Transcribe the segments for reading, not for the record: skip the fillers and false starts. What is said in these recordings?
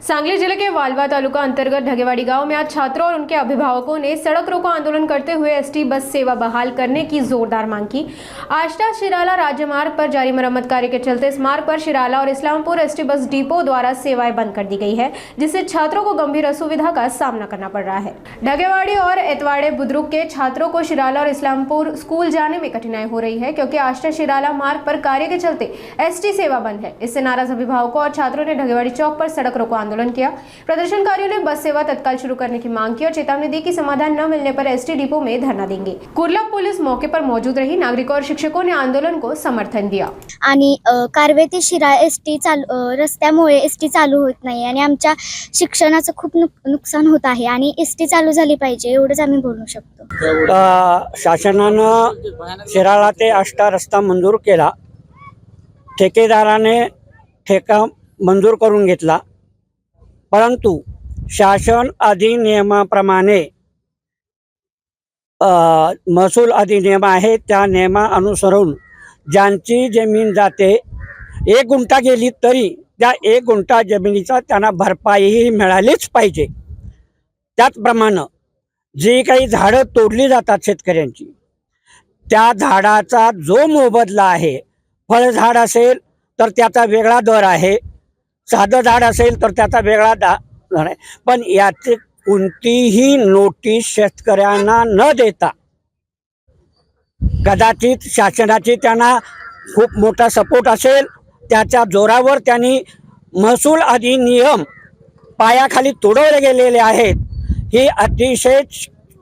सांगली जिले के वालवा तालुका अंतर्गत ढगेवाड़ी गांव में आज छात्रों और उनके अभिभावकों ने सड़क रोको आंदोलन करते हुए एसटी बस सेवा बहाल करने की जोरदार मांग की। आष्टा शिराला राज्य मार्ग पर जारी मरम्मत कार्य के चलते इस मार्ग पर शिराला और इस्लामपुर एसटी बस डिपो द्वारा सेवाएं बंद कर दी गई है, जिससे छात्रों को गंभीर असुविधा का सामना करना पड़ रहा है। ढगेवाड़ी और एतवाड़े बुद्रुक के छात्रों को शिराला और इस्लामपुर स्कूल जाने में कठिनाई हो रही है, क्योंकि आष्टा शिराला मार्ग पर कार्य के चलते एसटी सेवा बंद है। इससे नाराज अभिभावकों और छात्रों ने ढगेवाड़ी चौक पर सड़क रोको आंदोलन किया। प्रदर्शनकारियों ने बस सेवा तत्काल शुरू करने की मांग की और चेतावनी दी कि समाधान न मिलने पर एसटी डिपो में धरना देंगे। कुर्ला पुलिस मौके पर मौजूद रही। नागरिकों और शिक्षकों ने आंदोलन को समर्थन दिया। आणि कारवे ते शिराळा एसटी रस्त्यामुळे एसटी चालू होत नाही आणि आमच्या शिक्षणाचं खूप नुकसान होत आहे आणि एसटी चालू झाली पाहिजे, एवढंच आम्ही बोलू शकतो। शासनानं शिराळा ते आष्टा रस्ता मंजूर केला, ठेकेदाराने ठेका मंजूर करून घेतला, परंतु शासन अधिनियमाप्रमाणे महसूल अधिनियम आहे त्या नियमानुसारून ज्यांची जमीन जाते 1 गुंठा गेली तरी त्या 1 गुंठा जमिनीचा त्यांना भरपाईही मिळालीच पाहिजे। त्याचप्रमाणे जी काही झाडं तोडली जातात शेतकऱ्यांची, त्या झाडाचा जो मोबदला आहे, फळझाड असेल तर त्याचा वेगळा दर आहे, साधं झाड असेल तर त्याचा वेगळा दर आहे, पण याची कोणतीही नोटीस शेतकऱ्यांना न देता कदाचित शासनाची त्यांना खूप मोठा सपोर्ट असेल, त्याच्या जोरावर त्यांनी महसूल अधिनियम पायाखाली तोडवले गेलेले आहेत। ही अतिशय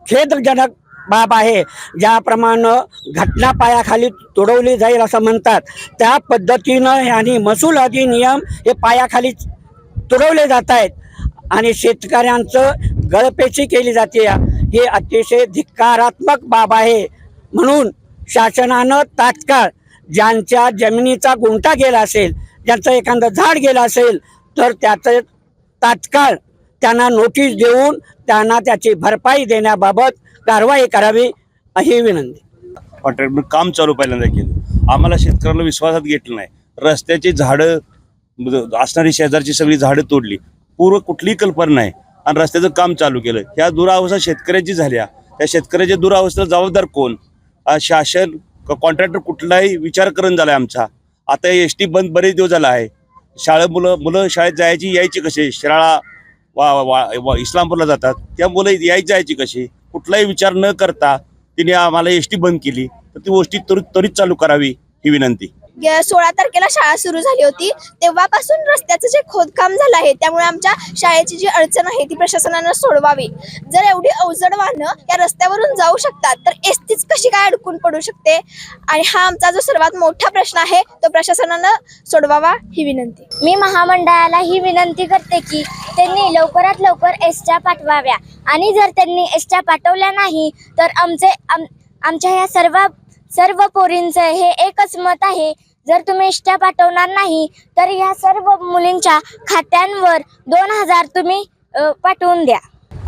खेदजनक बाब आहे। ज्याप्रमाणे घटना पायाखाली तोडवली जाईल असं म्हणतात, त्या पद्धतीनं यांनी महसूल अधिनियम हे पायाखाली तोडवले जात आहेत आणि शेतकऱ्यांचं गळपेची केली जाते। हे अतिशय धिक्कारात्मक बाब आहे। म्हणून शासनानं तात्काळ ज्यांच्या जमिनीचा गुंठा गेला असेल, ज्यांचं एखादं झाड गेलं असेल, तर त्याचं तात्काळ त्यांना नोटीस देऊन त्यांना त्याची भरपाई देण्याबाबत कारवाई करावी ही विनंती। कॉन्ट्रॅक्टर काम चालू पहिल्यांदा केलं, आम्हाला शेतकऱ्याला विश्वासात घेतलं नाही। रस्त्याची झाडं असणारी शेजारची सगळी झाडं तोडली, पूर्व कुठलीही कल्पना नाही आणि रस्त्याचं काम चालू केलं। ह्या दुरावस्था शेतकऱ्याची झाल्या, त्या शेतकऱ्याच्या दुरावस्थेला जबाबदार कोण? शासन कॉन्ट्रॅक्टर कुठलाही विचार करून झालाय आमचा। आता एसटी बंद बरेच दिवस झाला आहे। मुलं शाळेत यायची कशी? शिराळा इस्लामपूरला जातात, त्या मुलं जायची कशी? कुठलाही विचार न करता तिने आम्हाला एसटी बंद केली, तर ती गोष्टी त्वरित चालू करावी ही विनंती। 16 तारखेला शाळा सुरू झाली होती, तेव्हापासून रस्त्याचं जे खोदकाम झालं आहे, त्यामुळे आमच्या शाळेची जी अडचण आहे ती प्रशासनानं सोडवावी। जर एवढी अवजड वाहनं या रस्त्यावरून जाऊ शकतात, तर एसटीच कशी काय अडकून पडू शकते? आणि हा आमचा जो सर्वात मोठा प्रश्न आहे तो प्रशासनानं सोडवावा ही विनंती। मी महामंडळाला ही विनंती करते की त्यांनी लवकरात लवकर एसट्या पाठवाव्या आणि जर त्यांनी एसट्या पाठवल्या नाही तर आमच्या ह्या सर्व पोरींचं हे एकच मत आहे, जर तुम्ही एसट्या पाठवणार नाही तर ह्या सर्व मुलींच्या खात्यांवर 2000 तुम्ही पाठवून द्या।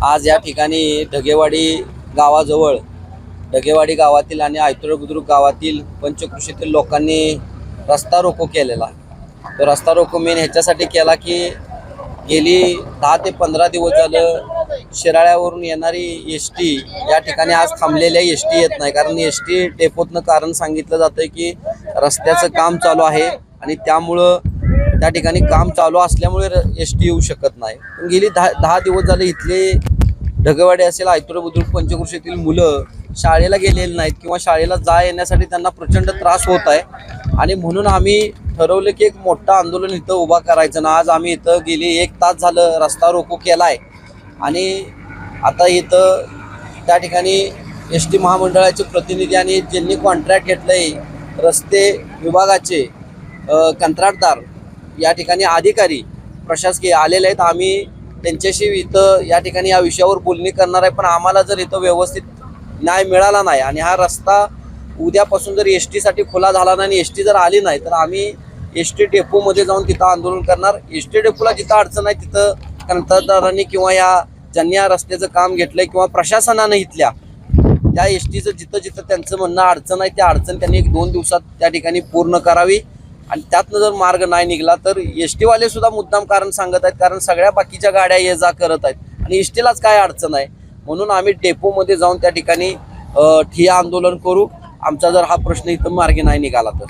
आज या ठिकाणी ढगेवाडी गावाजवळ ढगेवाडी गावातील आणि आयतुर बुद्रुक गावातील पंचकृषीतील लोकांनी रस्ता रोको केलेला। तो रस्ता रोको मेन ह्याच्यासाठी केला की गेली 10 ते 15 दिवस झालं शिराळ्यावरून येणारी एसटी या ठिकाणी आज थांबलेल्या एसटी येत नाही, कारण एसटी डेपोतनं कारण सांगितलं जातंय की रस्त्याचं काम चालू आहे आणि त्यामुळं त्या ठिकाणी काम चालू असल्यामुळे एसटी येऊ शकत नाही। पण गेली 10 दिवस झाले इथले ढगेवाडी असेल आयतुर बुद्रुक पंचकृषीतील मुलं शाळेला गेलेले नाहीत किंवा शाळेला येण्यासाठी त्यांना प्रचंड त्रास होत आहे आणि म्हणून आम्ही ठरवलं की एक मोठं आंदोलन इथं उभा करायचं ना। आज आम्ही इथं गेली 1 तास झालं रस्ता रोको केलाय आणि आता इथं त्या ठिकाणी एसटी महामंडळाचे प्रतिनिधी आणि ज्यांनी कॉन्ट्रॅक्ट घेतलंय रस्ते विभागाचे कंत्राटदार या ठिकाणी अधिकारी प्रशासकीय आलेले आहेत। आम्ही त्यांच्याशी इथं या ठिकाणी या विषयावर बोलणी करणार आहे, पण आम्हाला जर इथं व्यवस्थित न्याय मिळाला नाही आणि हा रस्ता उद्यापासून जर एसटीसाठी खुला झाला नाही आणि एसटी जर आली नाही तर आम्ही एसटी डेपोमध्ये जाऊन तिथं आंदोलन करणार। एसटी डेपोला जिथं अडचण आहे तिथं कंत्राटदारांनी किंवा ज्यांनी या रस्त्याचं काम घेतलंय किंवा प्रशासनानं इथल्या त्या एसटीचं जिथं त्यांचं म्हणणं अडचण आहे त्या अडचण त्यांनी 1-2 दिवसात त्या ठिकाणी पूर्ण करावी आणि त्यातनं जर मार्ग नाही निघाला तर एस टीवाले सुद्धा मुद्दाम कारण सांगत आहेत, कारण सगळ्या बाकीच्या गाड्या ये जा करत आहेत आणि एस टीलाच काय अडचण आहे. म्हणून आम्ही डेपोमध्ये जाऊन त्या ठिकाणी ठिय्या आंदोलन करू. आमचा जर हा प्रश्न इथं मार्गी नाही निघाला तर